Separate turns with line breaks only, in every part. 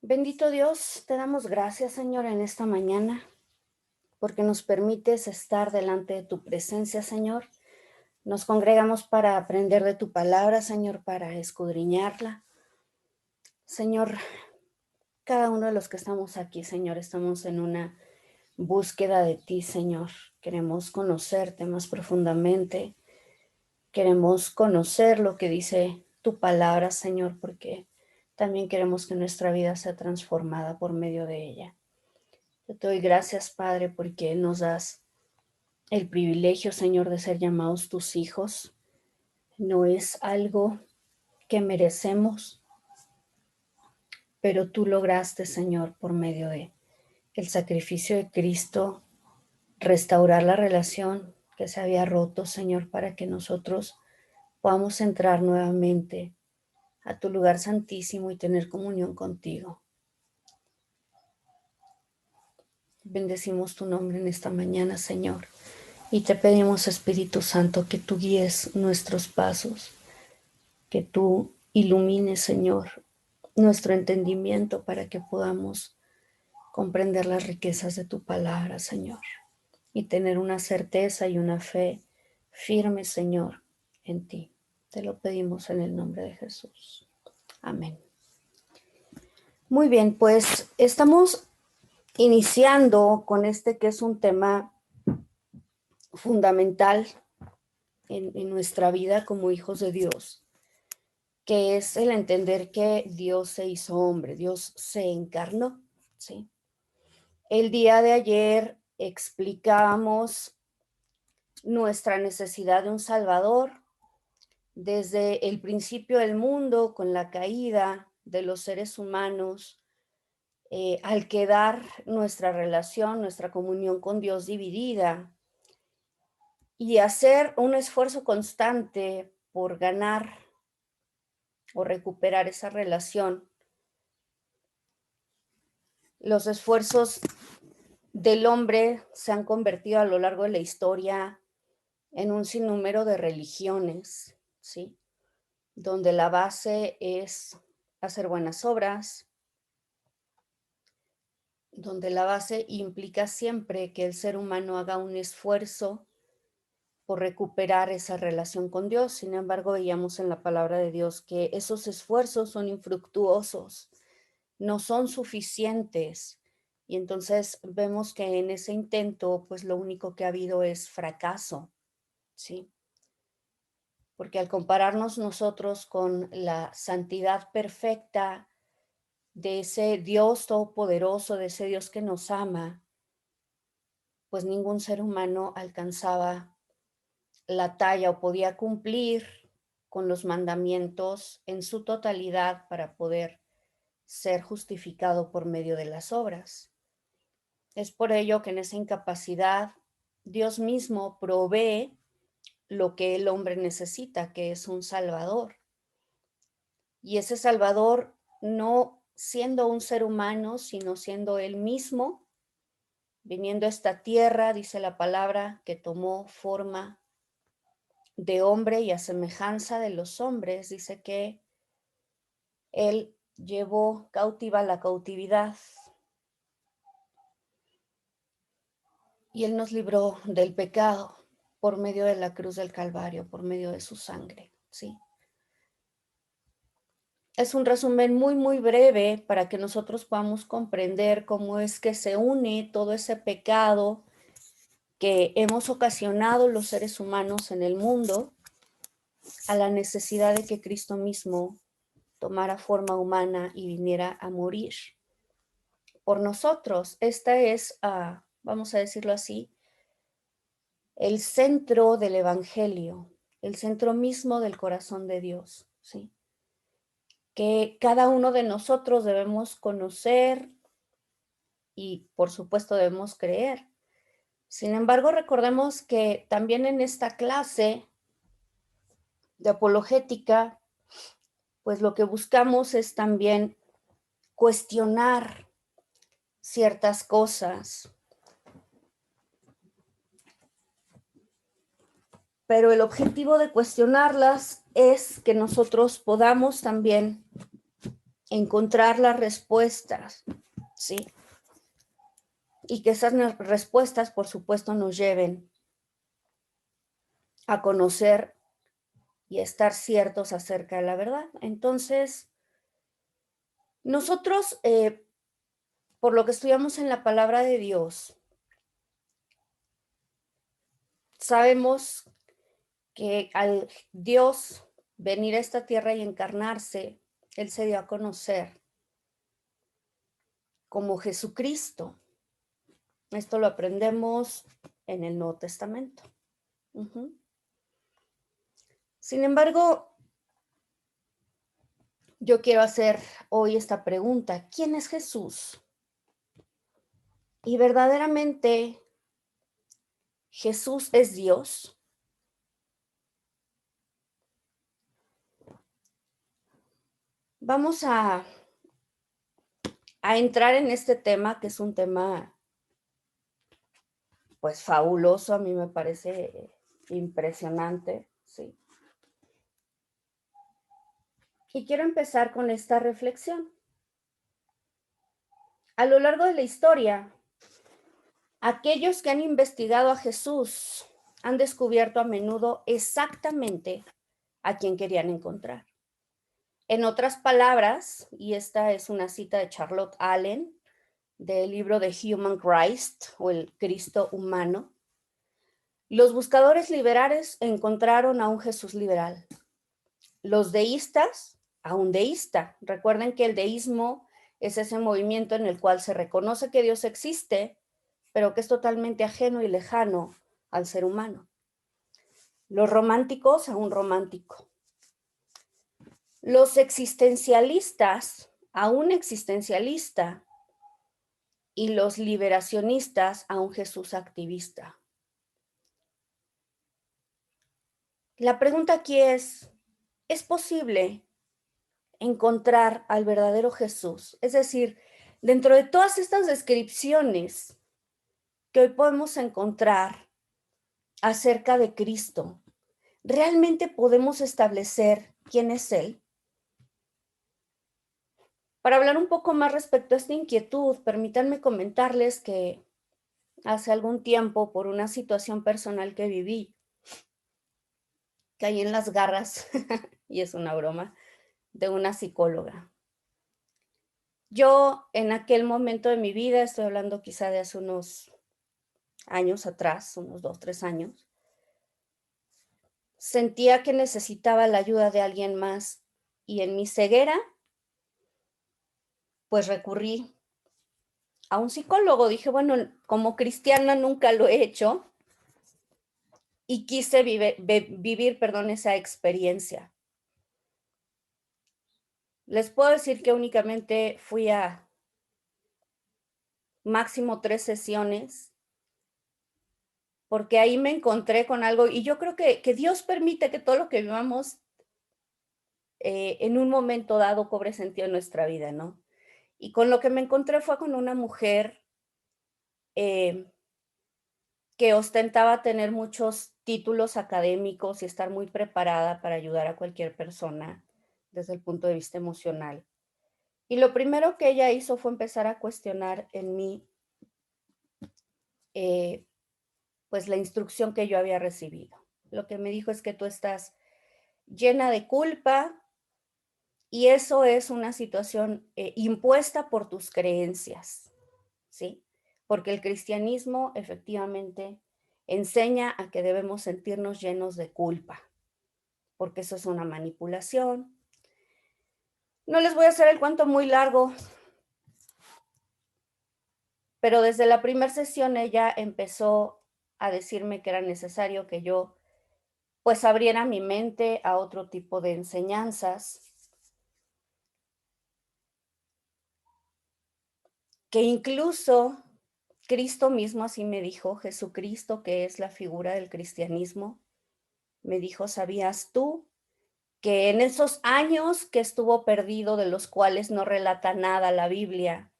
Bendito Dios, te damos gracias, Señor, en esta mañana, porque nos permites estar delante de tu presencia, Señor. Nos congregamos para aprender de tu palabra, Señor, para escudriñarla. Señor, cada uno de los que estamos aquí, Señor, estamos en una búsqueda de ti, Señor. Queremos conocerte más profundamente. Queremos conocer lo que dice tu palabra, Señor, porque también queremos que nuestra vida sea transformada por medio de ella. Yo te doy gracias, Padre, porque nos das el privilegio, Señor, de ser llamados tus hijos. No es algo que merecemos, pero tú lograste, Señor, por medio de el sacrificio de Cristo, restaurar la relación que se había roto, Señor, para que nosotros podamos entrar nuevamente a tu lugar santísimo y tener comunión contigo. Bendecimos tu nombre en esta mañana, Señor. Y te pedimos, Espíritu Santo, que tú guíes nuestros pasos, que tú ilumines, Señor, nuestro entendimiento para que podamos comprender las riquezas de tu palabra, Señor, y tener una certeza y una fe firme, Señor, en ti. Te lo pedimos en el nombre de Jesús. Amén. Muy bien, pues estamos iniciando con este que es un tema fundamental en nuestra vida como hijos de Dios, que es el entender que Dios se hizo hombre, Dios se encarnó, ¿sí? El día de ayer explicamos nuestra necesidad de un Salvador desde el principio del mundo, con la caída de los seres humanos, al quedar nuestra relación, nuestra comunión con Dios dividida, y hacer un esfuerzo constante por ganar o recuperar esa relación. Los esfuerzos del hombre se han convertido a lo largo de la historia en un sinnúmero de religiones, ¿sí? Donde la base es hacer buenas obras, donde la base implica siempre que el ser humano haga un esfuerzo por recuperar esa relación con Dios. Sin embargo, veíamos en la palabra de Dios que esos esfuerzos son infructuosos, no son suficientes. Y entonces vemos que en ese intento, pues lo único que ha habido es fracaso, ¿sí? Porque al compararnos nosotros con la santidad perfecta de ese Dios todopoderoso, de ese Dios que nos ama, pues ningún ser humano alcanzaba la talla o podía cumplir con los mandamientos en su totalidad para poder ser justificado por medio de las obras. Es por ello que en esa incapacidad Dios mismo provee lo que el hombre necesita, que es un Salvador. Y ese Salvador, no siendo un ser humano, sino siendo él mismo, viniendo a esta tierra, dice la palabra, que tomó forma de hombre y a semejanza de los hombres, dice que él llevó cautiva la cautividad y él nos libró del pecado por medio de la cruz del Calvario, por medio de su sangre, ¿sí? Es un resumen muy, muy breve para que nosotros podamos comprender cómo es que se une todo ese pecado que hemos ocasionado los seres humanos en el mundo a la necesidad de que Cristo mismo tomara forma humana y viniera a morir por nosotros. Esta es, vamos a decirlo así, el centro del Evangelio, el centro mismo del corazón de Dios, ¿sí? Que cada uno de nosotros debemos conocer y, por supuesto, debemos creer. Sin embargo, recordemos que también en esta clase de apologética, pues lo que buscamos es también cuestionar ciertas cosas, pero el objetivo de cuestionarlas es que nosotros podamos también encontrar las respuestas, ¿sí? Y que esas respuestas, por supuesto, nos lleven a conocer y a estar ciertos acerca de la verdad. Entonces, nosotros, por lo que estudiamos en la palabra de Dios, sabemos que al Dios venir a esta tierra y encarnarse, Él se dio a conocer como Jesucristo. Esto lo aprendemos en el Nuevo Testamento. Uh-huh. Sin embargo, yo quiero hacer hoy esta pregunta: ¿quién es Jesús? ¿Y verdaderamente Jesús es Dios? Vamos a entrar en este tema, que es un tema pues fabuloso, a mí me parece impresionante, sí. Y quiero empezar con esta reflexión. A lo largo de la historia, aquellos que han investigado a Jesús han descubierto a menudo exactamente a quien querían encontrar. En otras palabras, y esta es una cita de Charlotte Allen del libro de Human Christ, o el Cristo humano, los buscadores liberales encontraron a un Jesús liberal. Los deístas, a un deísta. Recuerden que el deísmo es ese movimiento en el cual se reconoce que Dios existe, pero que es totalmente ajeno y lejano al ser humano. Los románticos, a un romántico. Los existencialistas, a un existencialista. Y los liberacionistas, a un Jesús activista. La pregunta aquí ¿es posible encontrar al verdadero Jesús? Es decir, dentro de todas estas descripciones que hoy podemos encontrar acerca de Cristo, ¿realmente podemos establecer quién es Él? Para hablar un poco más respecto a esta inquietud, permítanme comentarles que hace algún tiempo, por una situación personal que viví, caí en las garras, y es una broma, de una psicóloga. Yo en aquel momento de mi vida, estoy hablando quizá de hace unos años atrás, unos 2, 3 años, sentía que necesitaba la ayuda de alguien más y en mi ceguera, pues recurrí a un psicólogo. Dije, bueno, como cristiana nunca lo he hecho y quise vivir, esa experiencia. Les puedo decir que únicamente fui a máximo 3 sesiones, porque ahí me encontré con algo y yo creo que Dios permite que todo lo que vivamos en un momento dado cobre sentido en nuestra vida, ¿no? Y con lo que me encontré fue con una mujer que ostentaba tener muchos títulos académicos y estar muy preparada para ayudar a cualquier persona desde el punto de vista emocional. Y lo primero que ella hizo fue empezar a cuestionar en mí, pues la instrucción que yo había recibido. Lo que me dijo es que tú estás llena de culpa y eso es una situación impuesta por tus creencias, ¿sí? Porque el cristianismo efectivamente enseña a que debemos sentirnos llenos de culpa, porque eso es una manipulación. No les voy a hacer el cuento muy largo, pero desde la primera sesión ella empezó a decirme que era necesario que yo pues abriera mi mente a otro tipo de enseñanzas, que incluso Cristo mismo así me dijo, Jesucristo, que es la figura del cristianismo, me dijo, ¿sabías tú que en esos años que estuvo perdido, de los cuales no relata nada la Biblia,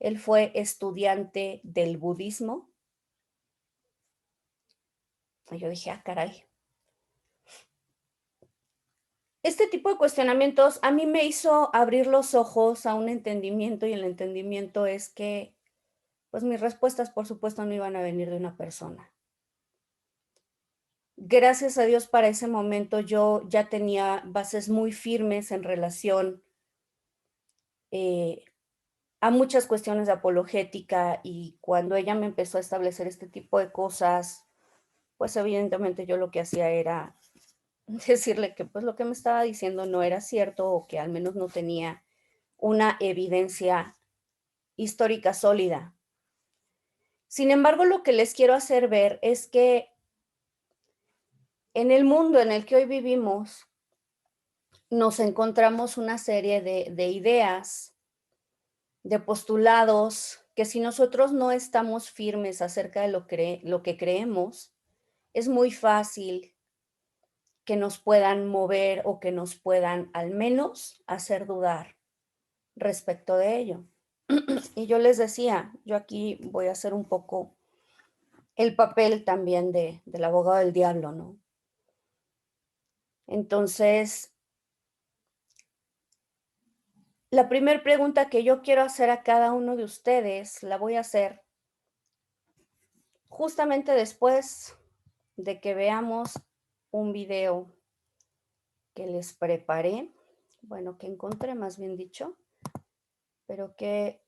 él fue estudiante del budismo? Y yo dije, ah, caray. Este tipo de cuestionamientos a mí me hizo abrir los ojos a un entendimiento, y el entendimiento es que, pues, mis respuestas, por supuesto, no iban a venir de una persona. Gracias a Dios, para ese momento yo ya tenía bases muy firmes en relación, eh, a muchas cuestiones de apologética, y cuando ella me empezó a establecer este tipo de cosas, pues, evidentemente yo lo que hacía era decirle que, pues, lo que me estaba diciendo no era cierto, o que al menos no tenía una evidencia histórica sólida. Sin embargo, lo que les quiero hacer ver es que en el mundo en el que hoy vivimos, nos encontramos una serie de ideas, de postulados, que si nosotros no estamos firmes acerca de lo que creemos, es muy fácil que nos puedan mover, o que nos puedan, al menos, hacer dudar respecto de ello. Y yo les decía, yo aquí voy a hacer un poco el papel también del abogado del diablo, ¿no? Entonces, la primer pregunta que yo quiero hacer a cada uno de ustedes, la voy a hacer justamente después de que veamos un video que les preparé, bueno, que encontré, más bien dicho, pero que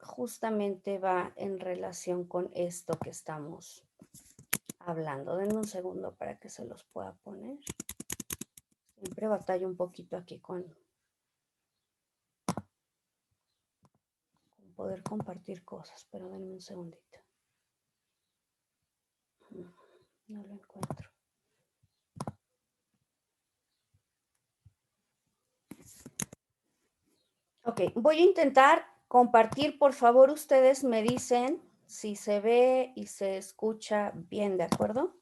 justamente va en relación con esto que estamos hablando. Denme un segundo para que se los pueda poner. Siempre batallo un poquito aquí con poder compartir cosas, pero denme un segundito. No lo encuentro. Ok, voy a intentar compartir. Por favor, ustedes me dicen si se ve y se escucha bien, ¿de acuerdo?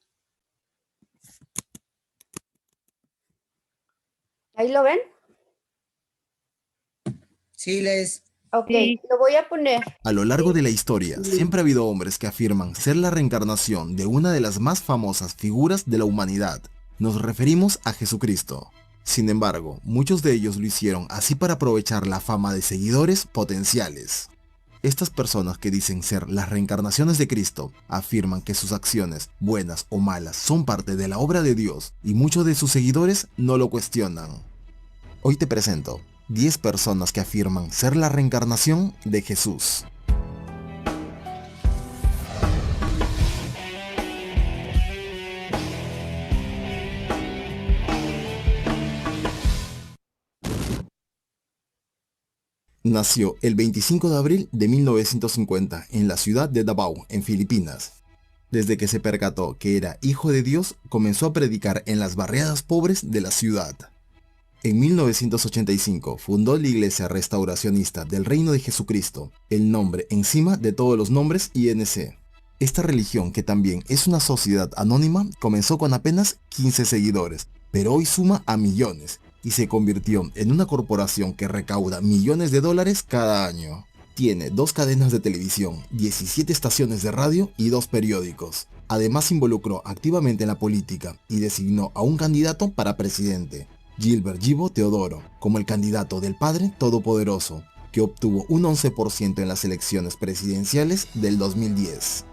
¿Ahí lo ven?
Sí, Les.
Ok, lo voy a poner.
A lo largo de la historia, siempre ha habido hombres que afirman ser la reencarnación de una de las más famosas figuras de la humanidad. Nos referimos a Jesucristo. Sin embargo, muchos de ellos lo hicieron así para aprovechar la fama de seguidores potenciales. Estas personas que dicen ser las reencarnaciones de Cristo afirman que sus acciones, buenas o malas, son parte de la obra de Dios y muchos de sus seguidores no lo cuestionan. Hoy te presento 10 personas que afirman ser la reencarnación de Jesús. Nació el 25 de abril de 1950 en la ciudad de Davao, en Filipinas. Desde que se percató que era hijo de Dios, comenzó a predicar en las barriadas pobres de la ciudad. En 1985 fundó la Iglesia Restauracionista del Reino de Jesucristo, el nombre encima de todos los nombres INC. Esta religión, que también es una sociedad anónima, comenzó con apenas 15 seguidores, pero hoy suma a millones y se convirtió en una corporación que recauda millones de dólares cada año. Tiene 2 cadenas de televisión, 17 estaciones de radio y 2 periódicos. Además se involucró activamente en la política y designó a un candidato para presidente, Gilbert Gibo Teodoro, como el candidato del Padre Todopoderoso, que obtuvo un 11% en las elecciones presidenciales del 2010.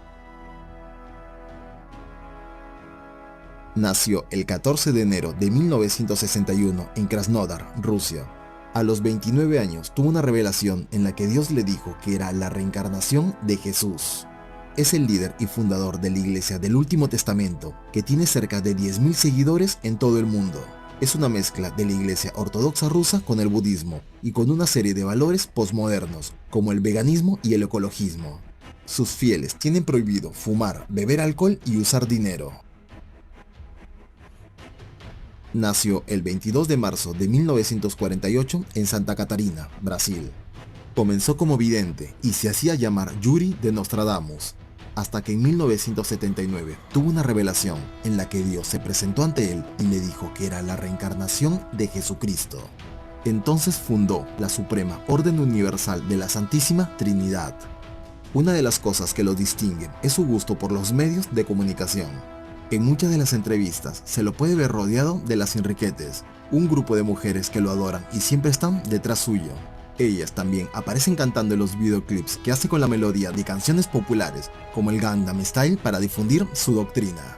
Nació el 14 de enero de 1961 en Krasnodar, Rusia. A los 29 años tuvo una revelación en la que Dios le dijo que era la reencarnación de Jesús. Es el líder y fundador de la Iglesia del Último Testamento, que tiene cerca de 10.000 seguidores en todo el mundo. Es una mezcla de la Iglesia Ortodoxa rusa con el budismo y con una serie de valores posmodernos, como el veganismo y el ecologismo. Sus fieles tienen prohibido fumar, beber alcohol y usar dinero. Nació el 22 de marzo de 1948 en Santa Catarina, Brasil. Comenzó como vidente y se hacía llamar Yuri de Nostradamus, hasta que en 1979 tuvo una revelación en la que Dios se presentó ante él y le dijo que era la reencarnación de Jesucristo. Entonces fundó la Suprema Orden Universal de la Santísima Trinidad. Una de las cosas que lo distinguen es su gusto por los medios de comunicación. En muchas de las entrevistas se lo puede ver rodeado de las Enriquetes, un grupo de mujeres que lo adoran y siempre están detrás suyo. Ellas también aparecen cantando en los videoclips que hace con la melodía de canciones populares como el Gangnam Style para difundir su doctrina.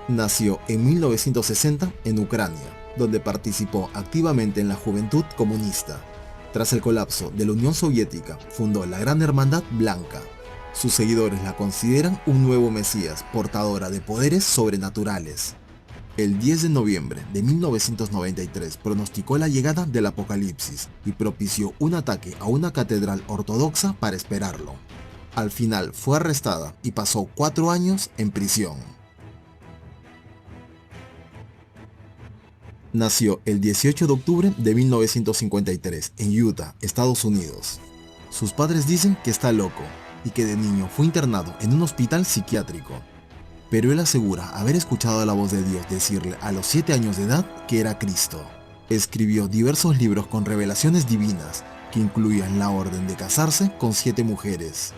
Nació en 1960 en Ucrania, donde participó activamente en la juventud comunista. Tras el colapso de la Unión Soviética, fundó la Gran Hermandad Blanca. Sus seguidores la consideran un nuevo Mesías, portadora de poderes sobrenaturales. El 10 de noviembre de 1993 pronosticó la llegada del apocalipsis y propició un ataque a una catedral ortodoxa para esperarlo. Al final fue arrestada y pasó 4 años en prisión. Nació el 18 de octubre de 1953 en Utah, Estados Unidos. Sus padres dicen que está loco y que de niño fue internado en un hospital psiquiátrico. Pero él asegura haber escuchado la voz de Dios decirle a los 7 años de edad que era Cristo. Escribió diversos libros con revelaciones divinas, que incluían la orden de casarse con 7 mujeres.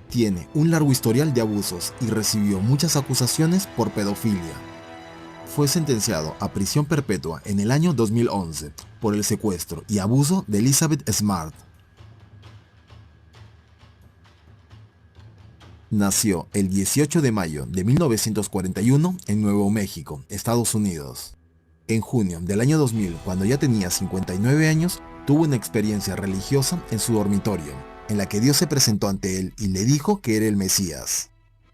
Tiene un largo historial de abusos y recibió muchas acusaciones por pedofilia. Fue sentenciado a prisión perpetua en el año 2011 por el secuestro y abuso de Elizabeth Smart. Nació el 18 de mayo de 1941 en Nuevo México, Estados Unidos. En junio del año 2000, cuando ya tenía 59 años, tuvo una experiencia religiosa en su dormitorio, en la que Dios se presentó ante él y le dijo que era el Mesías.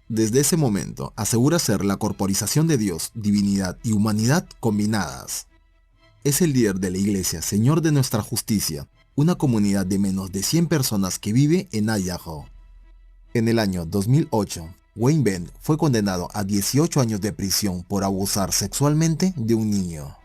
Desde ese momento, asegura ser la corporización de Dios, divinidad y humanidad combinadas. Es el líder de la iglesia Señor de Nuestra Justicia, una comunidad de menos de 100 personas que vive en Idaho. En el año 2008, Wayne Bend fue condenado a 18 años de prisión por abusar sexualmente de un niño.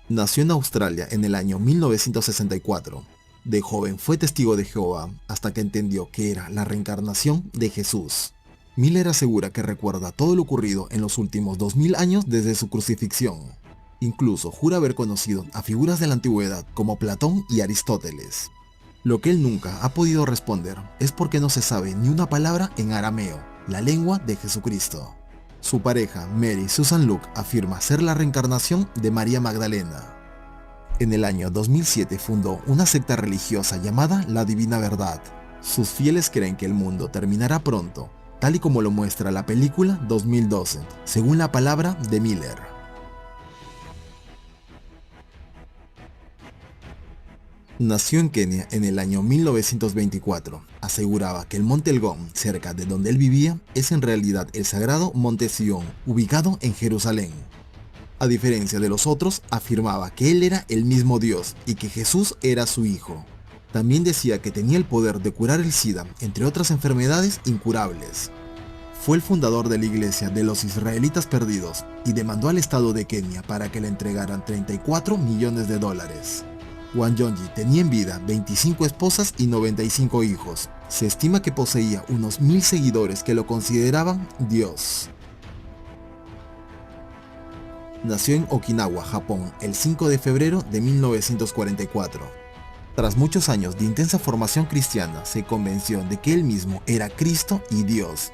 Nació en Australia en el año 1964. De joven fue testigo de Jehová hasta que entendió que era la reencarnación de Jesús. Miller asegura que recuerda todo lo ocurrido en los últimos 2000 años desde su crucifixión. Incluso jura haber conocido a figuras de la antigüedad como Platón y Aristóteles. Lo que él nunca ha podido responder es porque no se sabe ni una palabra en arameo, la lengua de Jesucristo. Su pareja, Mary Susan Luke, afirma ser la reencarnación de María Magdalena. En el año 2007 fundó una secta religiosa llamada La Divina Verdad. Sus fieles creen que el mundo terminará pronto, tal y como lo muestra la película 2012, según la palabra de Miller. Nació en Kenia en el año 1924. Aseguraba que el monte Elgón, cerca de donde él vivía, es en realidad el sagrado monte Sión, ubicado en Jerusalén. A diferencia de los otros, afirmaba que él era el mismo Dios y que Jesús era su hijo. También decía que tenía el poder de curar el SIDA, entre otras enfermedades incurables. Fue el fundador de la iglesia de los israelitas perdidos y demandó al Estado de Kenia para que le entregaran $34 millones. Wanjonji tenía en vida 25 esposas y 95 hijos. Se estima que poseía unos 1000 seguidores que lo consideraban Dios. Nació en Okinawa, Japón, el 5 de febrero de 1944. Tras muchos años de intensa formación cristiana, se convenció de que él mismo era Cristo y Dios.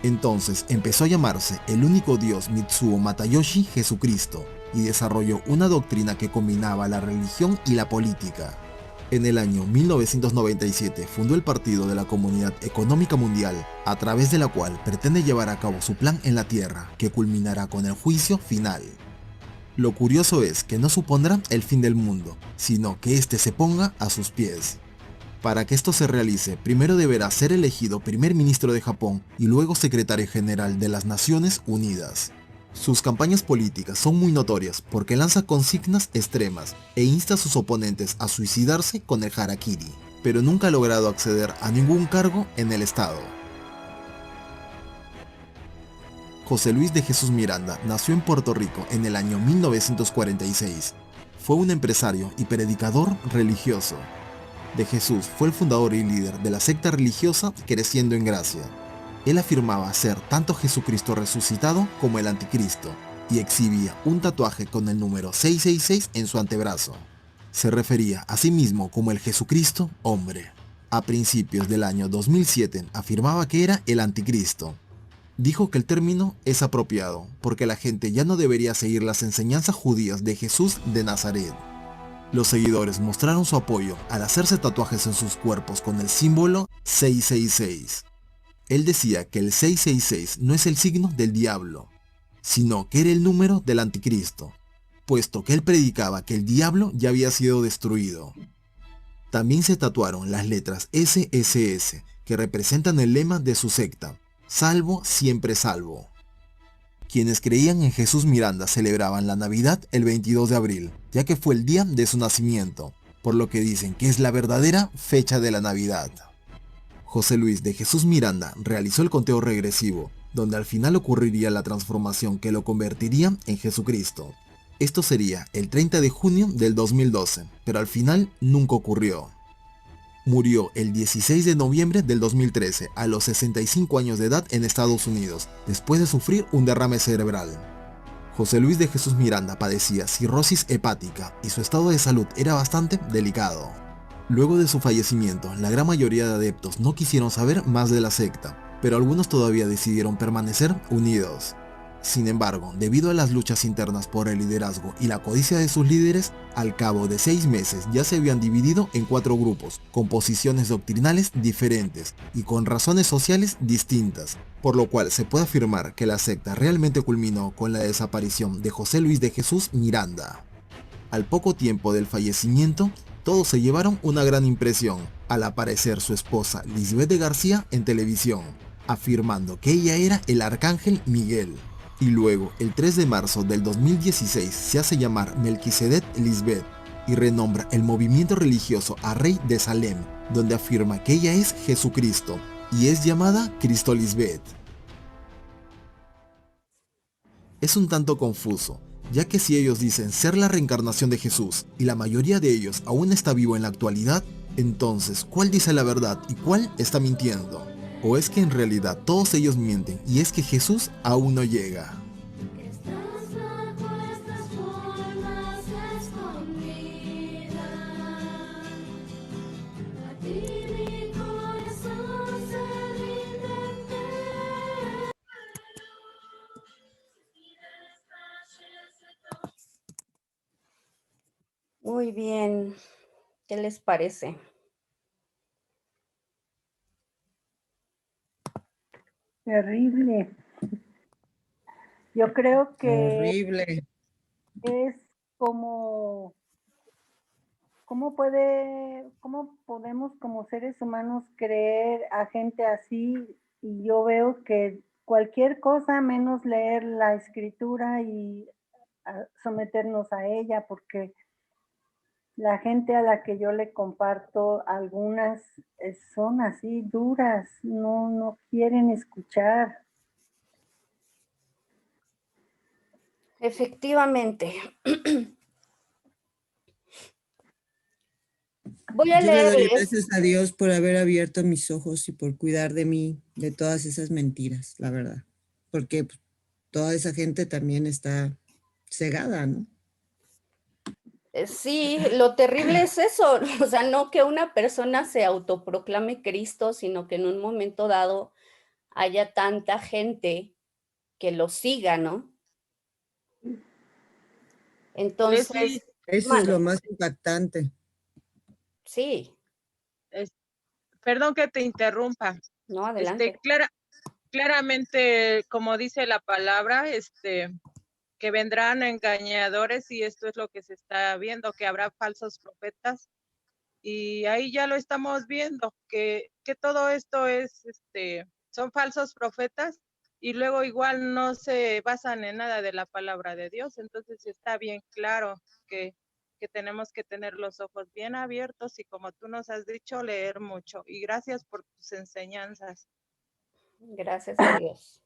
Entonces empezó a llamarse el único Dios Mitsuo Matayoshi Jesucristo, y desarrolló una doctrina que combinaba la religión y la política. En el año 1997 fundó el Partido de la Comunidad Económica Mundial, a través de la cual pretende llevar a cabo su plan en la Tierra, que culminará con el juicio final. Lo curioso es que no supondrá el fin del mundo, sino que éste se ponga a sus pies. Para que esto se realice, primero deberá ser elegido primer ministro de Japón y luego secretario general de las Naciones Unidas. Sus campañas políticas son muy notorias porque lanza consignas extremas e insta a sus oponentes a suicidarse con el harakiri, pero nunca ha logrado acceder a ningún cargo en el Estado. José Luis de Jesús Miranda nació en Puerto Rico en el año 1946. Fue un empresario y predicador religioso. De Jesús fue el fundador y líder de la secta religiosa Creciendo en Gracia. Él afirmaba ser tanto Jesucristo resucitado como el Anticristo, y exhibía un tatuaje con el número 666 en su antebrazo. Se refería a sí mismo como el Jesucristo hombre. A principios del año 2007 afirmaba que era el anticristo. Dijo que el término es apropiado porque la gente ya no debería seguir las enseñanzas judías de Jesús de Nazaret. Los seguidores mostraron su apoyo al hacerse tatuajes en sus cuerpos con el símbolo 666. Él decía que el 666 no es el signo del diablo, sino que era el número del anticristo, puesto que él predicaba que el diablo ya había sido destruido. También se tatuaron las letras SSS, que representan el lema de su secta, salvo siempre salvo. Quienes creían en Jesús Miranda celebraban la Navidad el 22 de abril, ya que fue el día de su nacimiento, por lo que dicen que es la verdadera fecha de la Navidad. José Luis de Jesús Miranda realizó el conteo regresivo, donde al final ocurriría la transformación que lo convertiría en Jesucristo. Esto sería el 30 de junio del 2012, pero al final nunca ocurrió. Murió el 16 de noviembre del 2013 a los 65 años de edad en Estados Unidos, después de sufrir un derrame cerebral. José Luis de Jesús Miranda padecía cirrosis hepática y su estado de salud era bastante delicado. Luego de su fallecimiento, la gran mayoría de adeptos no quisieron saber más de la secta, pero algunos todavía decidieron permanecer unidos. Sin embargo, debido a las luchas internas por el liderazgo y la codicia de sus líderes, al cabo de 6 meses ya se habían dividido en 4 grupos, con posiciones doctrinales diferentes y con razones sociales distintas, por lo cual se puede afirmar que la secta realmente culminó con la desaparición de José Luis de Jesús Miranda. Al poco tiempo del fallecimiento, todos se llevaron una gran impresión al aparecer su esposa Lisbeth de García en televisión, afirmando que ella era el arcángel Miguel. Y luego, el 3 de marzo del 2016, se hace llamar Melquisedec Lisbeth y renombra el movimiento religioso a Rey de Salem, donde afirma que ella es Jesucristo y es llamada Cristo Lisbeth. Es un tanto confuso, ya que si ellos dicen ser la reencarnación de Jesús y la mayoría de ellos aún está vivo en la actualidad, entonces, ¿cuál dice la verdad y cuál está mintiendo? ¿O es que en realidad todos ellos mienten y es que Jesús aún no llega?
Muy bien, ¿qué les parece?
Terrible. Yo creo que
Horrible.
es como, cómo podemos como seres humanos creer a gente así, y yo veo que cualquier cosa menos leer la escritura y someternos a ella, porque la gente a la que yo le comparto, algunas son así duras, no quieren escuchar.
Efectivamente. Voy a
Yo le
leer
doy gracias a Dios por haber abierto mis ojos y por cuidar de mí, de todas esas mentiras, la verdad. Porque pues, toda esa gente también está cegada, ¿no?
Sí, lo terrible es eso, o sea, no que una persona se autoproclame Cristo, sino que en un momento dado haya tanta gente que lo siga, ¿no? Entonces,
Leslie,
Eso es
mande,
lo más impactante.
sí,
es- perdón que te interrumpa.
no, adelante.
Claramente, como dice la palabra, que vendrán engañadores y esto es lo que se está viendo, que habrá falsos profetas y ahí ya lo estamos viendo, que todo esto son falsos profetas y luego igual no se basan en nada de la palabra de Dios, entonces está bien claro que tenemos que tener los ojos bien abiertos y como tú nos has dicho, leer mucho. Y gracias por tus enseñanzas.
Gracias a Dios.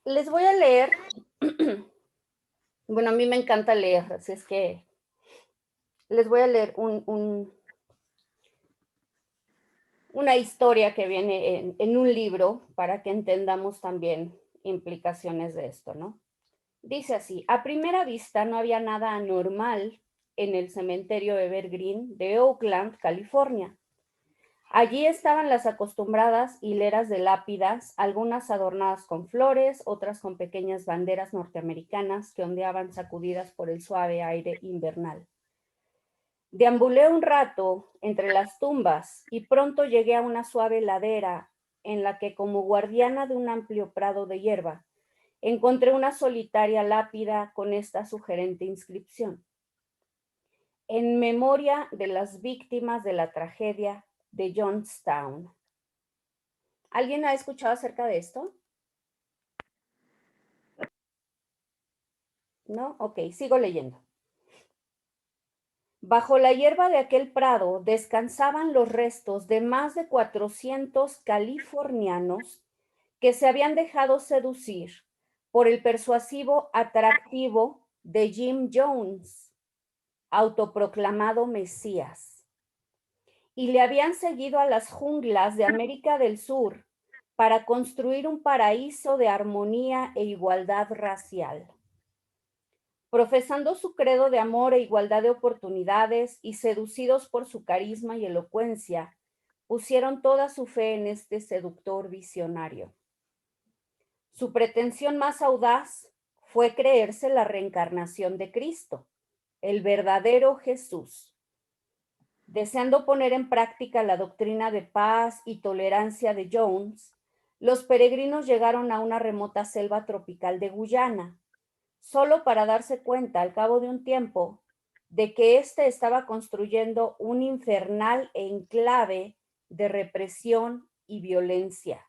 Les voy a leer, bueno, a mí me encanta leer, así es que les voy a leer una historia que viene en un libro para que entendamos también implicaciones de esto, ¿no? Dice así: a primera vista no había nada anormal en el cementerio Evergreen de Oakland, California. Allí estaban las acostumbradas hileras de lápidas, algunas adornadas con flores, otras con pequeñas banderas norteamericanas que ondeaban sacudidas por el suave aire invernal. Deambulé un rato entre las tumbas y pronto llegué a una suave ladera en la que, como guardiana de un amplio prado de hierba, encontré una solitaria lápida con esta sugerente inscripción: en memoria de las víctimas de la tragedia de Johnstown. ¿Alguien ha escuchado acerca de esto? ¿No? Ok, sigo leyendo. Bajo la hierba de aquel prado descansaban los restos de más de 400 californianos que se habían dejado seducir por el persuasivo atractivo de Jim Jones, autoproclamado Mesías, y le habían seguido a las junglas de América del Sur para construir un paraíso de armonía e igualdad racial. Profesando su credo de amor e igualdad de oportunidades y seducidos por su carisma y elocuencia, pusieron toda su fe en este seductor visionario. Su pretensión más audaz fue creerse la reencarnación de Cristo, el verdadero Jesús. Deseando poner en práctica la doctrina de paz y tolerancia de Jones, los peregrinos llegaron a una remota selva tropical de Guyana, solo para darse cuenta al cabo de un tiempo de que éste estaba construyendo un infernal enclave de represión y violencia.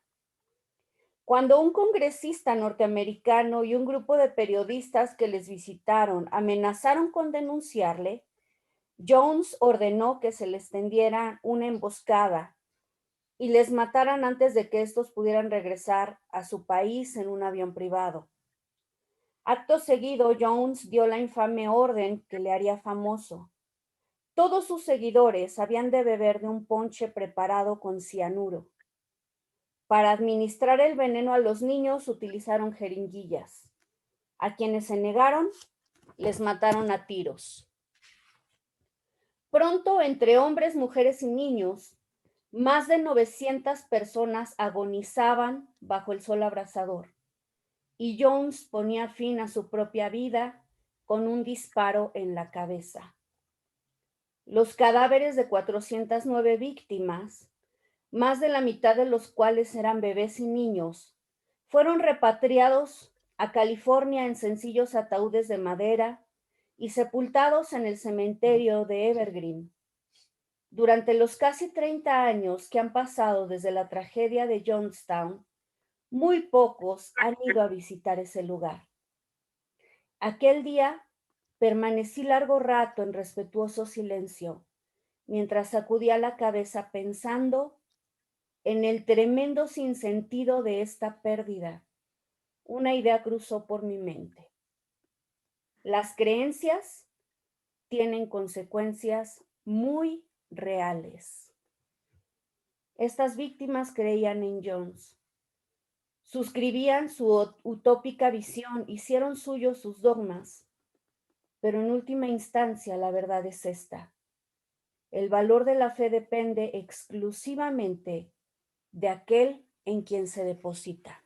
Cuando un congresista norteamericano y un grupo de periodistas que les visitaron amenazaron con denunciarle, Jones ordenó que se les tendiera una emboscada y les mataran antes de que estos pudieran regresar a su país en un avión privado. Acto seguido, Jones dio la infame orden que le haría famoso. Todos sus seguidores habían de beber de un ponche preparado con cianuro. Para administrar el veneno a los niños utilizaron jeringuillas. A quienes se negaron, les mataron a tiros. Pronto, entre hombres, mujeres y niños, más de 900 personas agonizaban bajo el sol abrasador, y Jones ponía fin a su propia vida con un disparo en la cabeza. Los cadáveres de 409 víctimas, más de la mitad de los cuales eran bebés y niños, fueron repatriados a California en sencillos ataúdes de madera y sepultados en el cementerio de Evergreen. Durante los casi 30 años que han pasado desde la tragedia de Johnstown, muy pocos han ido a visitar ese lugar. Aquel día permanecí largo rato en respetuoso silencio, mientras sacudía la cabeza pensando en el tremendo sinsentido de esta pérdida. Una idea cruzó por mi mente. Las creencias tienen consecuencias muy reales. Estas víctimas creían en Jones. Suscribían su utópica visión, hicieron suyos sus dogmas, pero en última instancia la verdad es esta: el valor de la fe depende exclusivamente de aquel en quien se deposita.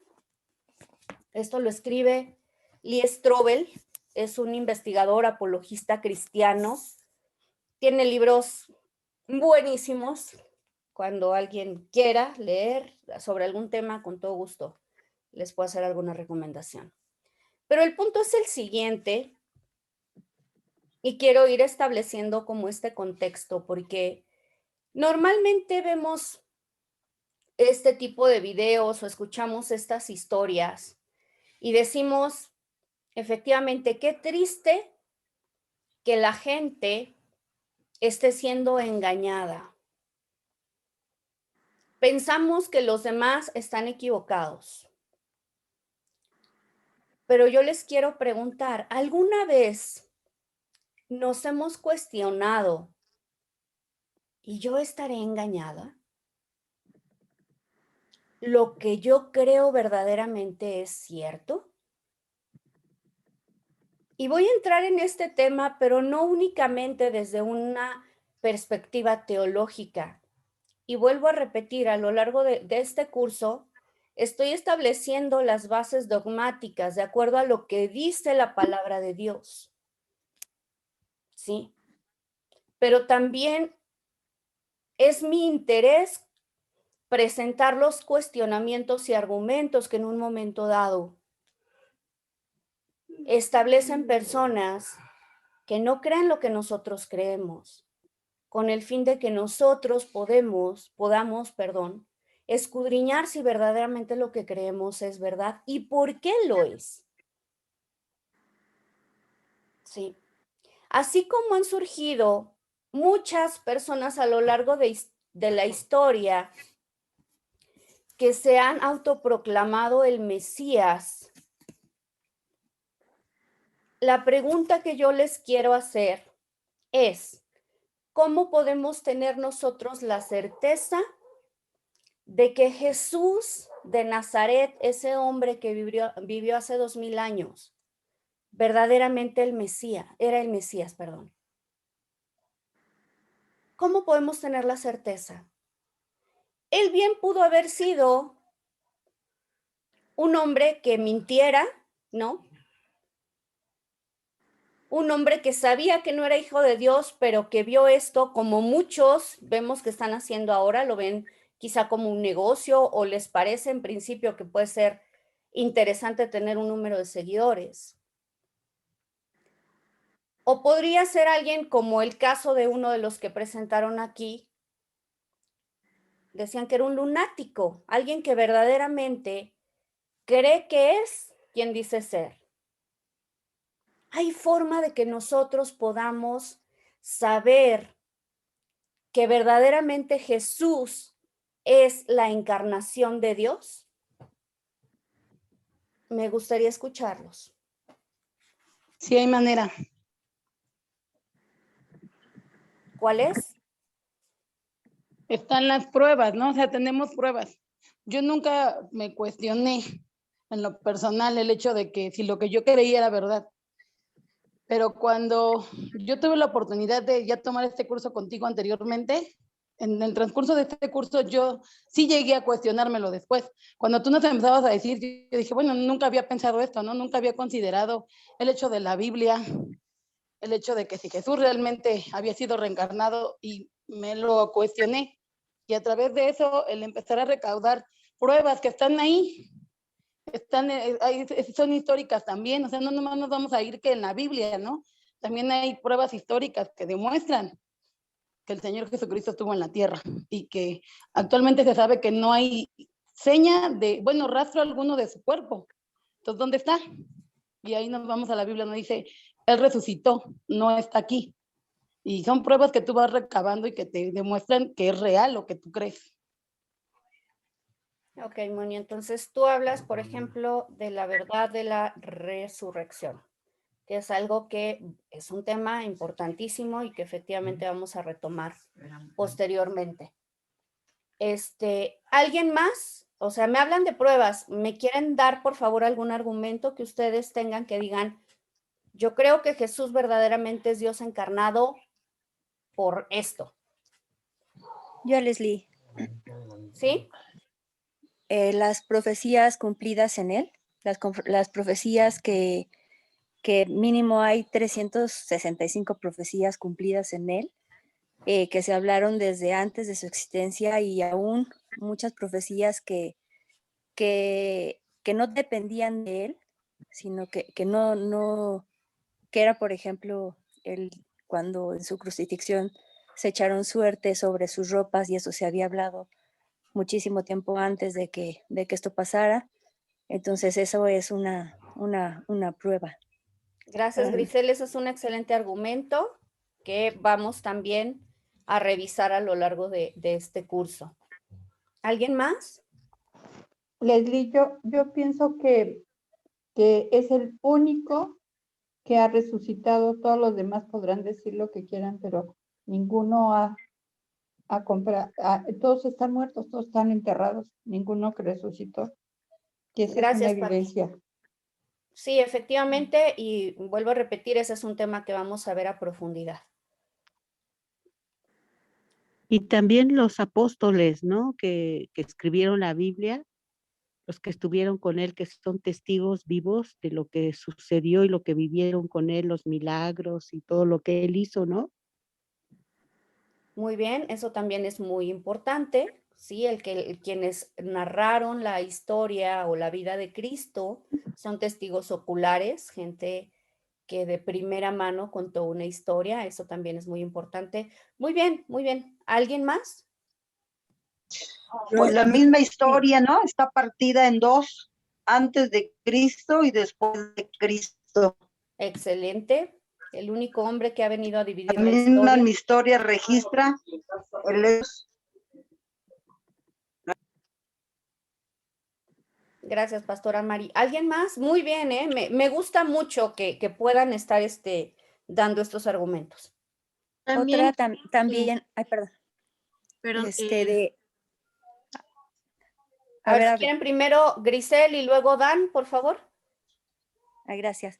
Esto lo escribe Lee Strobel, es un investigador apologista cristiano, tiene libros buenísimos. Cuando alguien quiera leer sobre algún tema, con todo gusto les puedo hacer alguna recomendación. Pero el punto es el siguiente, y quiero ir estableciendo como este contexto, porque normalmente vemos este tipo de videos o escuchamos estas historias y decimos, efectivamente, qué triste que la gente esté siendo engañada. Pensamos que los demás están equivocados. Pero yo les quiero preguntar, ¿alguna vez nos hemos cuestionado, ¿y yo estaré engañada? ¿Lo que yo creo verdaderamente es cierto? Y voy a entrar en este tema, pero no únicamente desde una perspectiva teológica. Y vuelvo a repetir, a lo largo de este curso, estoy estableciendo las bases dogmáticas de acuerdo a lo que dice la palabra de Dios. ¿Sí? Pero también es mi interés presentar los cuestionamientos y argumentos que en un momento dado establecen personas que no creen lo que nosotros creemos, con el fin de que nosotros podamos, escudriñar si verdaderamente lo que creemos es verdad y por qué lo es. Sí. Así como han surgido muchas personas a lo largo de la historia que se han autoproclamado el Mesías, la pregunta que yo les quiero hacer es, ¿cómo podemos tener nosotros la certeza de que Jesús de Nazaret, ese hombre que vivió hace 2000 años, verdaderamente era el Mesías, perdón? ¿Cómo podemos tener la certeza? Él bien pudo haber sido un hombre que mintiera, ¿no? Un hombre que sabía que no era hijo de Dios, pero que vio esto como muchos vemos que están haciendo ahora, lo ven quizá como un negocio o les parece en principio que puede ser interesante tener un número de seguidores. O podría ser alguien como el caso de uno de los que presentaron aquí. Decían que era un lunático, alguien que verdaderamente cree que es quien dice ser. ¿Hay forma de que nosotros podamos saber que verdaderamente Jesús es la encarnación de Dios? Me gustaría escucharlos.
Sí hay manera.
¿Cuál es?
Están las pruebas, ¿no? O sea, tenemos pruebas. Yo nunca me cuestioné en lo personal el hecho de que si lo que yo creía era verdad. Pero cuando yo tuve la oportunidad de ya tomar este curso contigo anteriormente, en el transcurso de este curso yo sí llegué a cuestionármelo después. Cuando tú nos empezabas a decir, yo dije, bueno, nunca había pensado esto, ¿no? Nunca había considerado el hecho de la Biblia, el hecho de que si Jesús realmente había sido reencarnado, y me lo cuestioné. Y a través de eso, el empezar a recaudar pruebas que están ahí, son históricas también, o sea, no nomás nos vamos a ir que en la Biblia, ¿no? También hay pruebas históricas que demuestran que el Señor Jesucristo estuvo en la tierra y que actualmente se sabe que no hay seña de, bueno, rastro alguno de su cuerpo. Entonces, ¿dónde está? Y ahí nos vamos a la Biblia, nos dice, Él resucitó, no está aquí. Y son pruebas que tú vas recabando y que te demuestran que es real lo que tú crees.
Ok, Moni, entonces tú hablas, por ejemplo, de la verdad de la resurrección, que es algo que es un tema importantísimo y que efectivamente vamos a retomar posteriormente. ¿Alguien más? O sea, me hablan de pruebas. ¿Me quieren dar, por favor, algún argumento que ustedes tengan que digan, yo creo que Jesús verdaderamente es Dios encarnado por esto?
Yo, Leslie,
¿Sí?
las profecías cumplidas en él, las profecías que mínimo hay 365 profecías cumplidas en él, que se hablaron desde antes de su existencia, y aún muchas profecías que no dependían de él, sino que que era, por ejemplo, cuando en su crucifixión se echaron suerte sobre sus ropas, y eso se había hablado muchísimo tiempo antes de que esto pasara. Entonces eso es una prueba.
Gracias, Grisel. Ese es un excelente argumento que vamos también a revisar a lo largo de este curso. ¿Alguien más?
Leslie, yo pienso que es el único que ha resucitado. Todos los demás podrán decir lo que quieran, pero ninguno ha comprado, todos están muertos, todos están enterrados, ninguno que resucitó. Y esa es una
Gracias, Pati.
evidencia.
Sí, efectivamente, y vuelvo a repetir, ese es un tema que vamos a ver a profundidad.
Y también los apóstoles, ¿no? Que escribieron la Biblia, los que estuvieron con él, que son testigos vivos de lo que sucedió y lo que vivieron con él, los milagros y todo lo que él hizo, ¿no?
Muy bien, eso también es muy importante, ¿sí? Quienes narraron la historia o la vida de Cristo son testigos oculares, gente que de primera mano contó una historia, eso también es muy importante. Muy bien, muy bien. ¿Alguien más?
Pues la misma historia, ¿no? Está partida en dos, antes de Cristo y después de Cristo.
Excelente. El único hombre que ha venido a dividir
La
la
misma
historia.
historia registra el
Gracias, Pastora Mari. ¿Alguien más? Muy bien, ¿eh? Me gusta mucho que puedan estar dando estos argumentos.
Otra también, ay, perdón.
Perdón,
A ver, si
habla.
quieren primero Grisel y luego Dan, por favor.
Ay, gracias.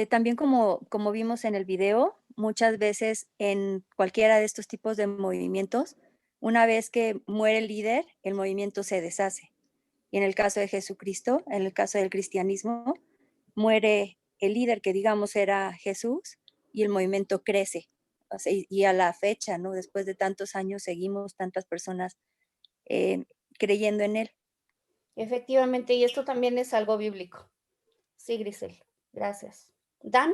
También como vimos en el video, muchas veces en cualquiera de estos tipos de movimientos, una vez que muere el líder, el movimiento se deshace. Y en el caso de Jesucristo, en el caso del cristianismo, muere el líder que digamos era Jesús y el movimiento crece. O sea, y a la fecha, ¿no? Después de tantos años seguimos tantas personas creyendo en él.
Efectivamente, y esto también es algo bíblico. Sí, Grisel, gracias. Dan.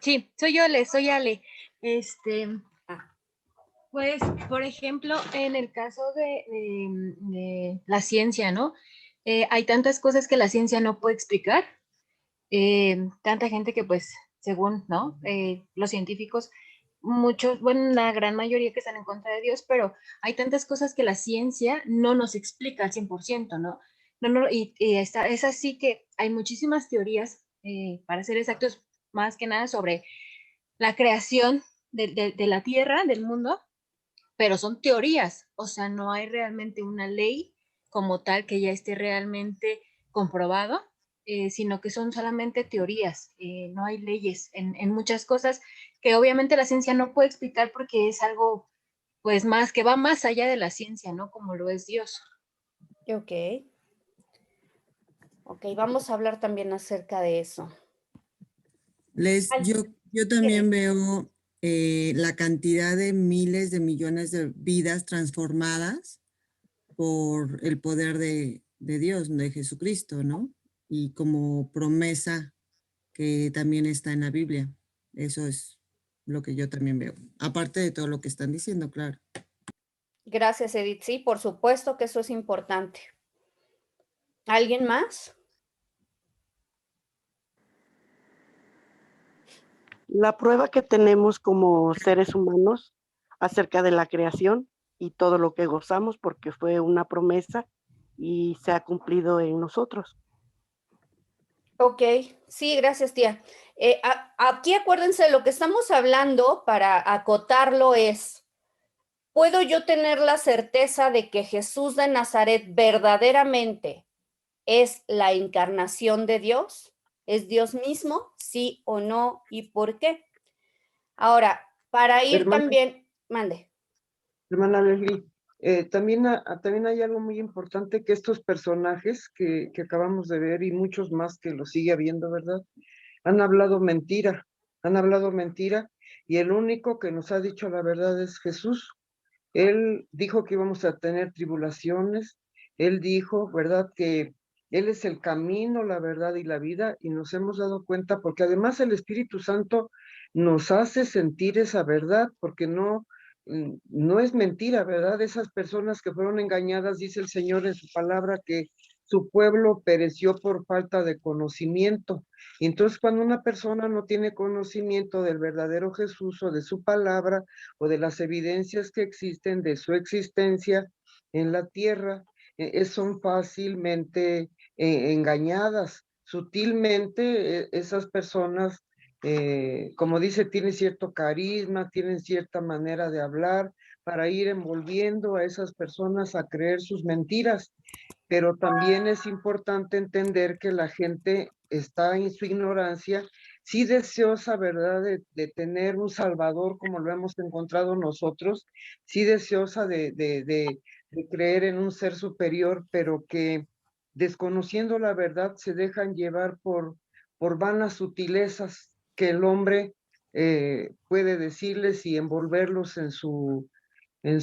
Sí, soy Ale. Pues, por ejemplo, en el caso de la ciencia, ¿no? Hay tantas cosas que la ciencia no puede explicar. Tanta gente que, pues, según, ¿no? Los científicos, muchos, bueno, una gran mayoría que están en contra de Dios, pero hay tantas cosas que la ciencia no nos explica al 100%, ¿no? Es así que hay muchísimas teorías, para ser exactos, más que nada sobre la creación de la Tierra, del mundo, pero son teorías, o sea, no hay realmente una ley como tal que ya esté realmente comprobado, sino que son solamente teorías, no hay leyes en muchas cosas que obviamente la ciencia no puede explicar porque es algo, pues, más que va más allá de la ciencia, ¿no? Como lo es Dios.
Ok. Ok, vamos a hablar también acerca de eso.
Yo también veo la cantidad de miles de millones de vidas transformadas por el poder de Dios, de Jesucristo, ¿no? Y como promesa que también está en la Biblia. Eso es lo que yo también veo. Aparte de todo lo que están diciendo, claro.
Gracias, Edith. Sí, por supuesto que eso es importante. ¿Alguien más?
La prueba que tenemos como seres humanos acerca de la creación y todo lo que gozamos, porque fue una promesa y se ha cumplido en nosotros.
Ok, sí, gracias, tía. Aquí acuérdense de lo que estamos hablando para acotarlo es, ¿puedo yo tener la certeza de que Jesús de Nazaret verdaderamente es la encarnación de Dios? ¿Es Dios mismo? ¿Sí o no? ¿Y por qué? Ahora, para ir también, mande.
Hermana Leslie, también hay algo muy importante que estos personajes que acabamos de ver y muchos más que lo sigue habiendo, ¿verdad? Han hablado mentira y el único que nos ha dicho la verdad es Jesús. Él dijo que íbamos a tener tribulaciones, él dijo, ¿verdad? Que él es el camino, la verdad y la vida, y nos hemos dado cuenta porque además el Espíritu Santo nos hace sentir esa verdad, porque no es mentira, ¿verdad? Esas personas que fueron engañadas, dice el Señor en su palabra, que su pueblo pereció por falta de conocimiento. Y entonces cuando una persona no tiene conocimiento del verdadero Jesús o de su palabra o de las evidencias que existen de su existencia en la tierra, son fácilmente engañadas. Sutilmente esas personas, como dice, tienen cierto carisma, tienen cierta manera de hablar para ir envolviendo a esas personas a creer sus mentiras. pero también es importante entender que la gente está en su ignorancia, sí deseosa, ¿verdad?, de tener un Salvador como lo hemos encontrado nosotros, sí deseosa de creer en un ser superior, pero que desconociendo la verdad se dejan llevar por vanas sutilezas que el hombre puede decirles y envolverlos en su en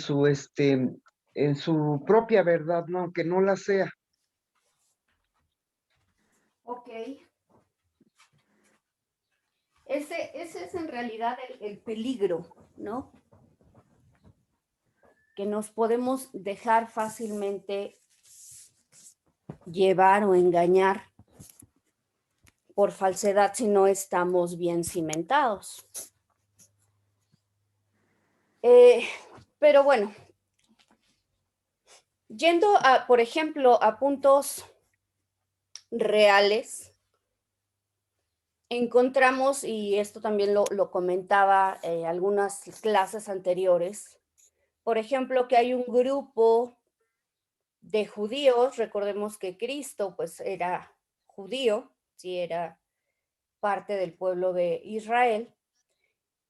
su propia verdad, ¿no? Aunque no la sea.
Ok. Ese es en realidad el peligro, ¿no? Que nos podemos dejar fácilmente llevar o engañar por falsedad si no estamos bien cimentados. Pero bueno, yendo a, por ejemplo, a puntos reales, encontramos, y esto también lo comentaba algunas clases anteriores, por ejemplo, que hay un grupo de judíos, recordemos que Cristo pues era judío, sí, era parte del pueblo de Israel,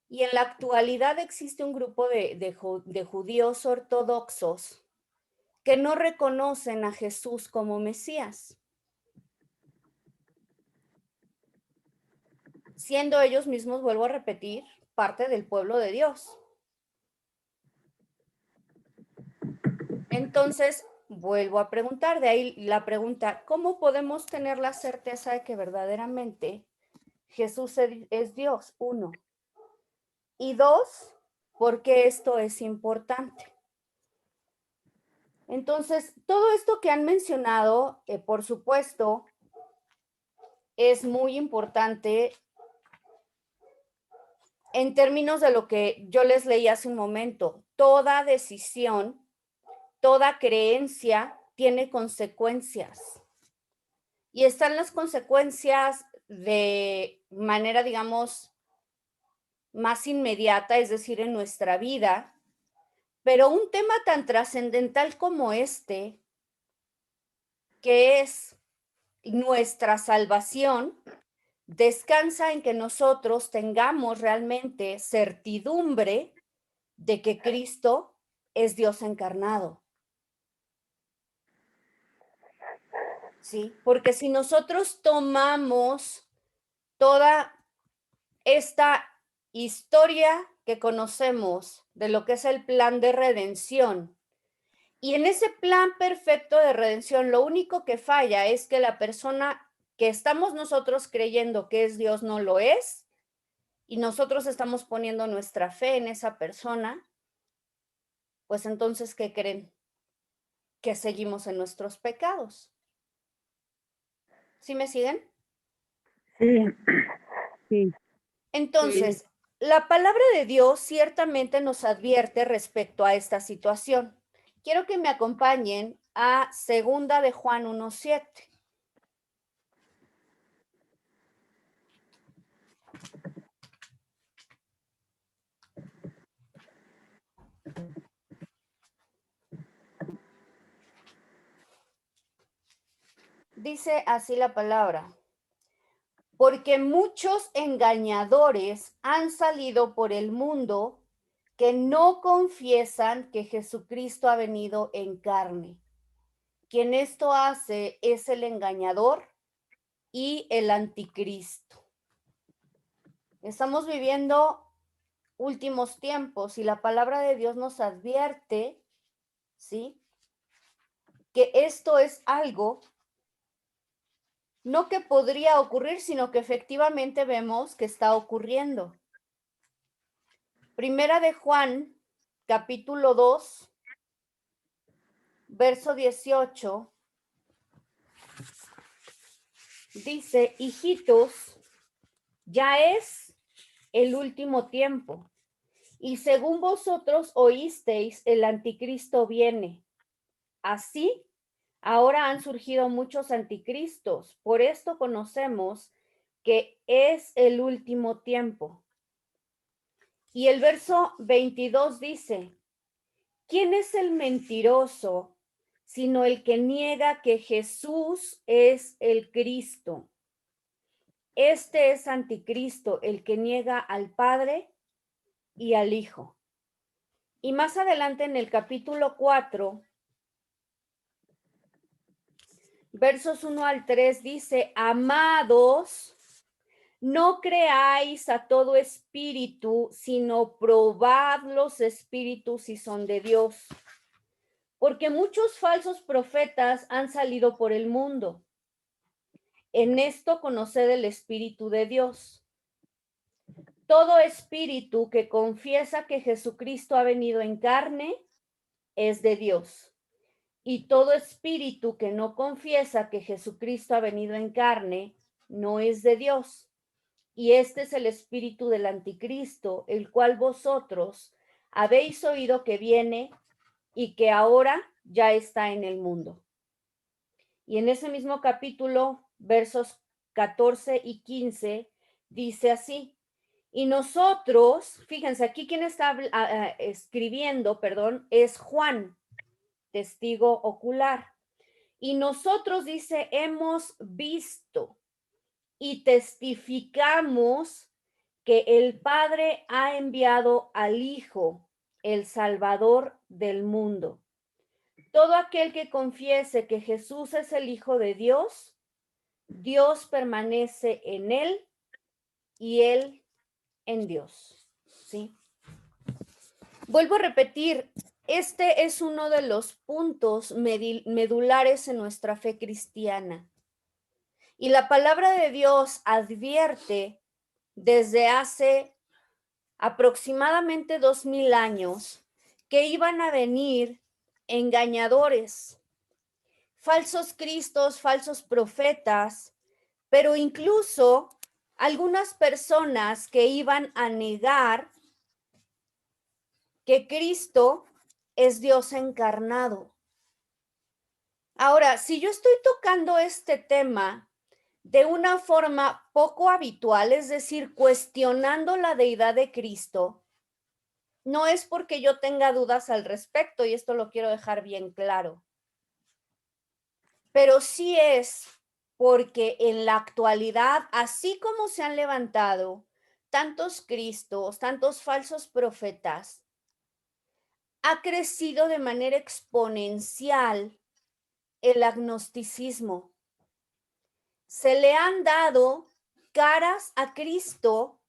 y en la actualidad existe un grupo de judíos ortodoxos que no reconocen a Jesús como Mesías, siendo ellos mismos, vuelvo a repetir, parte del pueblo de Dios. Entonces, vuelvo a preguntar, de ahí la pregunta, ¿cómo podemos tener la certeza de que verdaderamente Jesús es Dios? 1. Y 2, ¿por qué esto es importante? Entonces, todo esto que han mencionado, por supuesto, es muy importante en términos de lo que yo les leí hace un momento. Toda decisión, toda creencia tiene consecuencias. Y están las consecuencias de manera, digamos, más inmediata, es decir, en nuestra vida. Pero un tema tan trascendental como este, que es nuestra salvación, descansa en que nosotros tengamos realmente certidumbre de que Cristo es Dios encarnado. ¿Sí? Porque si nosotros tomamos toda esta historia que conocemos de lo que es el plan de redención, y en ese plan perfecto de redención, lo único que falla es que la persona que estamos nosotros creyendo que es Dios no lo es, y nosotros estamos poniendo nuestra fe en esa persona, pues entonces, ¿qué creen? Que seguimos en nuestros pecados. ¿Sí me siguen?
Sí.
Sí.
Entonces, la palabra de Dios ciertamente nos advierte respecto a esta situación. Quiero que me acompañen a 2 de Juan 1:7. Dice así la palabra: porque muchos engañadores han salido por el mundo que no confiesan que Jesucristo ha venido en carne. Quien esto hace es el engañador y el anticristo. Estamos viviendo últimos tiempos y la palabra de Dios nos advierte, ¿sí?, que esto es algo no que podría ocurrir, sino que efectivamente vemos que está ocurriendo. Primera de Juan, capítulo 2, verso 18, dice: hijitos, ya es el último tiempo, y según vosotros oísteis, el anticristo viene. Así, ahora han surgido muchos anticristos. Por esto conocemos que es el último tiempo. Y el verso 22 dice: ¿quién es el mentiroso sino el que niega que Jesús es el Cristo. Este es anticristo, el que niega al Padre y al Hijo. Y más adelante en el capítulo 4, versos 1 al 3 dice, amados, no creáis a todo espíritu, sino probad los espíritus si son de Dios. Porque muchos falsos profetas han salido por el mundo. En esto conoced el Espíritu de Dios. Todo espíritu que confiesa que Jesucristo ha venido en carne es de Dios. Y todo espíritu que no confiesa que Jesucristo ha venido en carne no es de Dios. Y este es el espíritu del anticristo, el cual vosotros habéis oído que viene y que ahora ya está en el mundo. Y en ese mismo capítulo, versos 14 y 15, dice así, y nosotros, fíjense, aquí quien está escribiendo, es Juan, testigo ocular. Y nosotros, dice, hemos visto y testificamos que el Padre ha enviado al Hijo, el Salvador del mundo. Todo aquel que confiese que Jesús es el Hijo de Dios, Dios permanece en él y él en Dios. ¿Sí? Vuelvo a repetir, este es uno de los puntos medulares en nuestra fe cristiana. Y la palabra de Dios advierte desde hace aproximadamente 2000 años que iban a venir engañadores, falsos cristos, falsos profetas, pero incluso algunas personas que iban a negar que Cristo es Dios encarnado. Ahora, si yo estoy tocando este tema de una forma poco habitual, es decir, cuestionando la deidad de Cristo, no es porque yo tenga dudas al respecto, y esto lo quiero dejar bien claro, pero sí es porque en la actualidad, así como se han levantado tantos cristos, tantos falsos profetas, ha crecido de manera exponencial el agnosticismo. Se le han dado caras a Cristo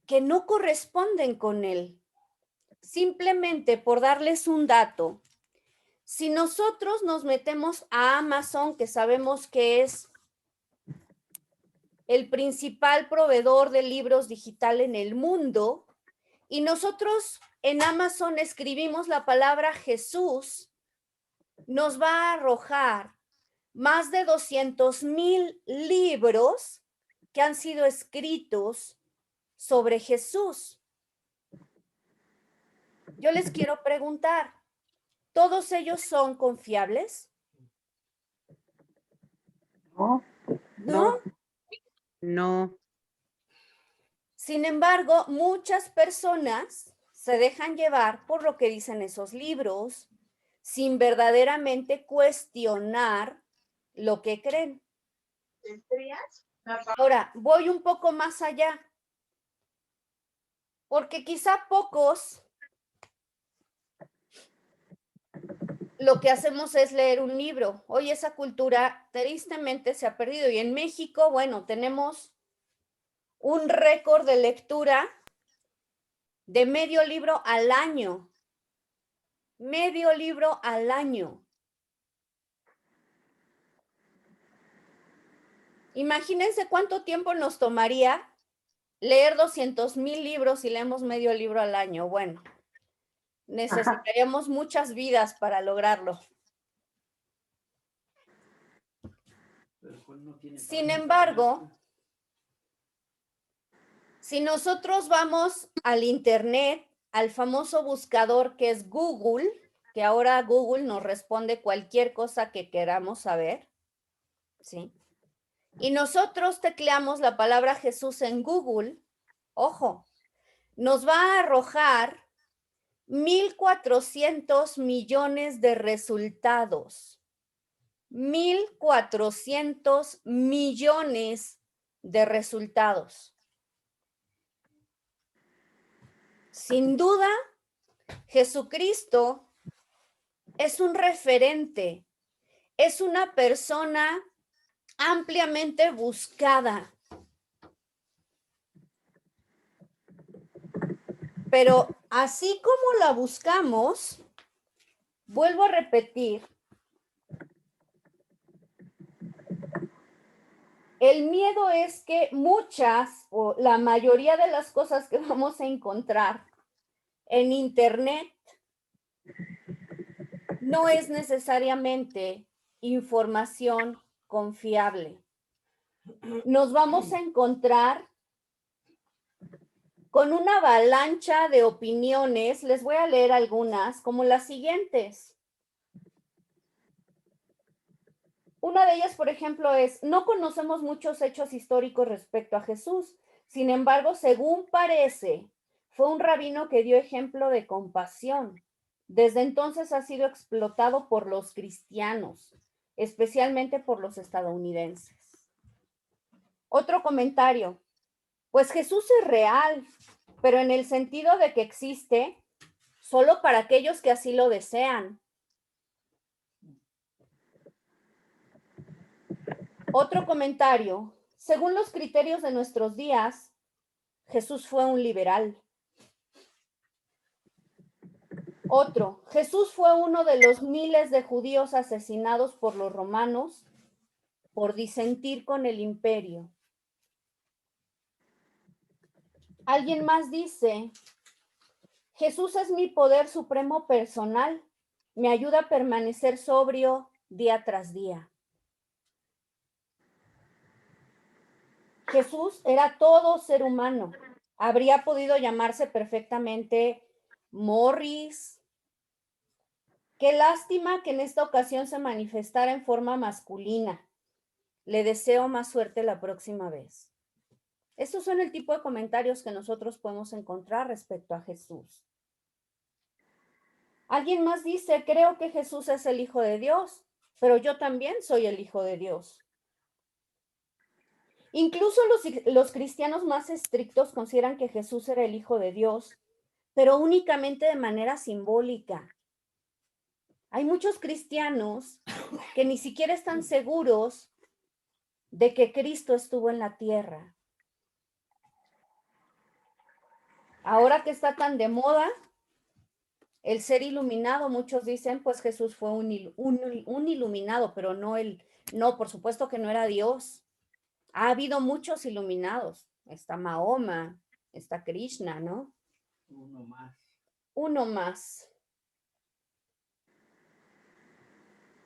que no corresponden con él. Simplemente por darles un dato, si nosotros nos metemos a Amazon, que sabemos que es el principal proveedor de libros digital en el mundo, y nosotros en Amazon escribimos la palabra Jesús, nos va a arrojar más de 200,000 libros que han sido escritos sobre Jesús. Yo les quiero preguntar, ¿todos ellos son confiables?
No.
¿No?
No.
Sin embargo, muchas personas se dejan llevar por lo que dicen esos libros sin verdaderamente cuestionar lo que creen. Ahora, voy un poco más allá, porque quizá pocos lo que hacemos es leer un libro. Hoy esa cultura tristemente se ha perdido y en México, bueno, tenemos un récord de lectura de medio libro al año. Medio libro al año. Imagínense cuánto tiempo nos tomaría leer 200,000 libros si leemos medio libro al año. Bueno, necesitaríamos muchas vidas para lograrlo. Sin embargo, si nosotros vamos al internet, al famoso buscador que es Google, que ahora Google nos responde cualquier cosa que queramos saber, ¿sí? Y nosotros tecleamos la palabra Jesús en Google, ojo, nos va a arrojar 1.400 millones de resultados. 1.400 millones de resultados. Sin duda, Jesucristo es un referente, es una persona ampliamente buscada. Pero así como la buscamos, vuelvo a repetir, el miedo es que muchas o la mayoría de las cosas que vamos a encontrar en Internet no es necesariamente información confiable. Nos vamos a encontrar con una avalancha de opiniones. Les voy a leer algunas, como las siguientes. Una de ellas, por ejemplo, es: no conocemos muchos hechos históricos respecto a Jesús. Sin embargo, según parece, fue un rabino que dio ejemplo de compasión. Desde entonces ha sido explotado por los cristianos, especialmente por los estadounidenses. Otro comentario: pues Jesús es real, pero en el sentido de que existe solo para aquellos que así lo desean. Otro comentario: según los criterios de nuestros días, Jesús fue un liberal. Otro: Jesús fue uno de los miles de judíos asesinados por los romanos por disentir con el imperio. Alguien más dice: Jesús es mi poder supremo personal, me ayuda a permanecer sobrio día tras día. Jesús era todo ser humano. Habría podido llamarse perfectamente Morris. Qué lástima que en esta ocasión se manifestara en forma masculina. Le deseo más suerte la próxima vez. Estos son el tipo de comentarios que nosotros podemos encontrar respecto a Jesús. Alguien más dice: creo que Jesús es el Hijo de Dios, pero yo también soy el Hijo de Dios. Incluso los cristianos más estrictos consideran que Jesús era el Hijo de Dios, pero únicamente de manera simbólica. Hay muchos cristianos que ni siquiera están seguros de que Cristo estuvo en la tierra. Ahora que está tan de moda el ser iluminado, muchos dicen: pues Jesús fue un iluminado, pero no, por supuesto que no era Dios. Ha habido muchos iluminados. Está Mahoma, está Krishna, ¿no?
Uno más.
Uno más.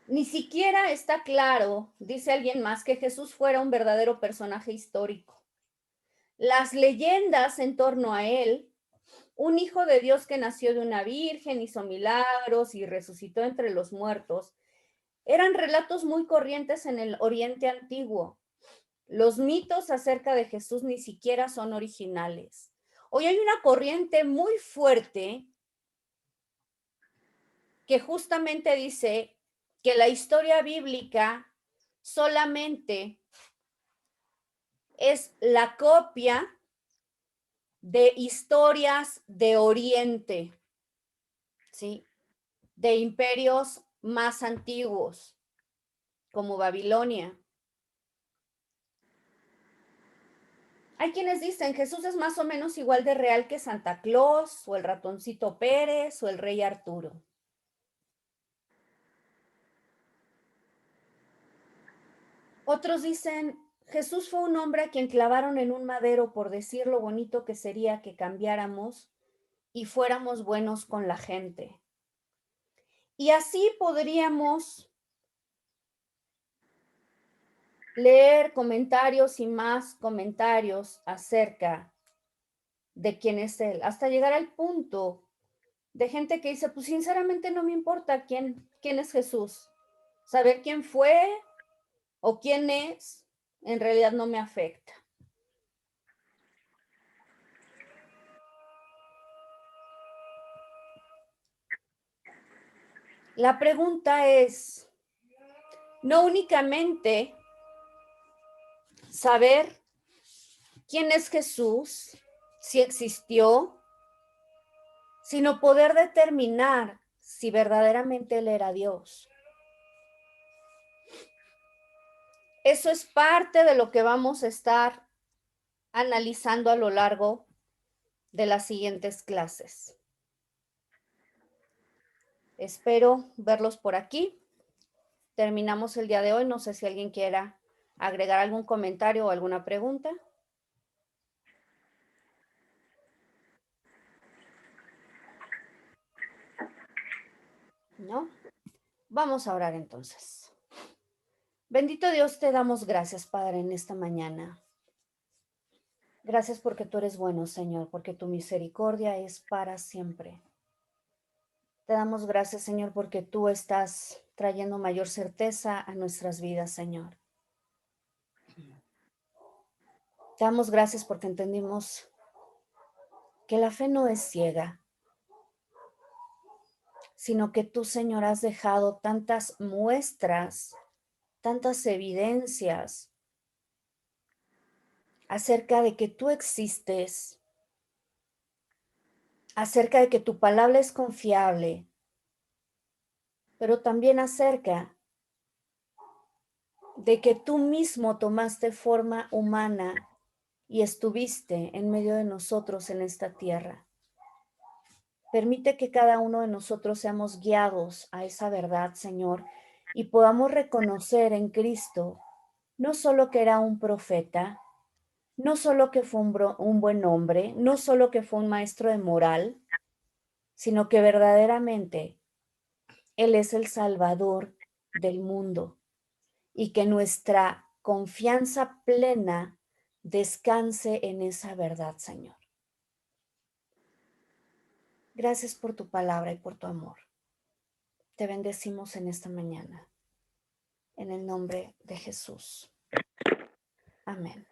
Ni siquiera está claro, dice alguien más, que Jesús fuera un verdadero personaje histórico. Las leyendas en torno a él, un hijo de Dios que nació de una virgen, hizo milagros y resucitó entre los muertos, eran relatos muy corrientes en el Oriente Antiguo. Los mitos acerca de Jesús ni siquiera son originales. Hoy hay una corriente muy fuerte que justamente dice que la historia bíblica solamente es la copia de historias de Oriente, ¿sí? De imperios más antiguos, como Babilonia. Hay quienes dicen: Jesús es más o menos igual de real que Santa Claus, o el ratoncito Pérez, o el rey Arturo. Otros dicen: Jesús fue un hombre a quien clavaron en un madero por decir lo bonito que sería que cambiáramos y fuéramos buenos con la gente. Y así podríamos leer comentarios y más comentarios acerca de quién es él, hasta llegar al punto de gente que dice: pues sinceramente no me importa quién es Jesús. Saber quién fue o quién es, en realidad no me afecta. La pregunta es, no únicamente saber quién es Jesús, si existió, sino poder determinar si verdaderamente Él era Dios. Eso es parte de lo que vamos a estar analizando a lo largo de las siguientes clases. Espero verlos por aquí. Terminamos el día de hoy. No sé si alguien quiera agregar algún comentario o alguna pregunta. ¿No? Vamos a orar entonces. Bendito Dios, te damos gracias, Padre, en esta mañana. Gracias porque tú eres bueno, Señor, porque tu misericordia es para siempre. Te damos gracias, Señor, porque tú estás trayendo mayor certeza a nuestras vidas, Señor. Te damos gracias porque entendimos que la fe no es ciega, sino que tú, Señor, has dejado tantas muestras, tantas evidencias acerca de que tú existes, acerca de que tu palabra es confiable, pero también acerca de que tú mismo tomaste forma humana y estuviste en medio de nosotros en esta tierra. Permite que cada uno de nosotros seamos guiados a esa verdad, Señor, y podamos reconocer en Cristo no solo que era un profeta, no solo que fue un buen hombre, no solo que fue un maestro de moral, sino que verdaderamente Él es el Salvador del mundo y que nuestra confianza plena descanse en esa verdad, Señor. Gracias por tu palabra y por tu amor. Te bendecimos en esta mañana. En el nombre de Jesús. Amén.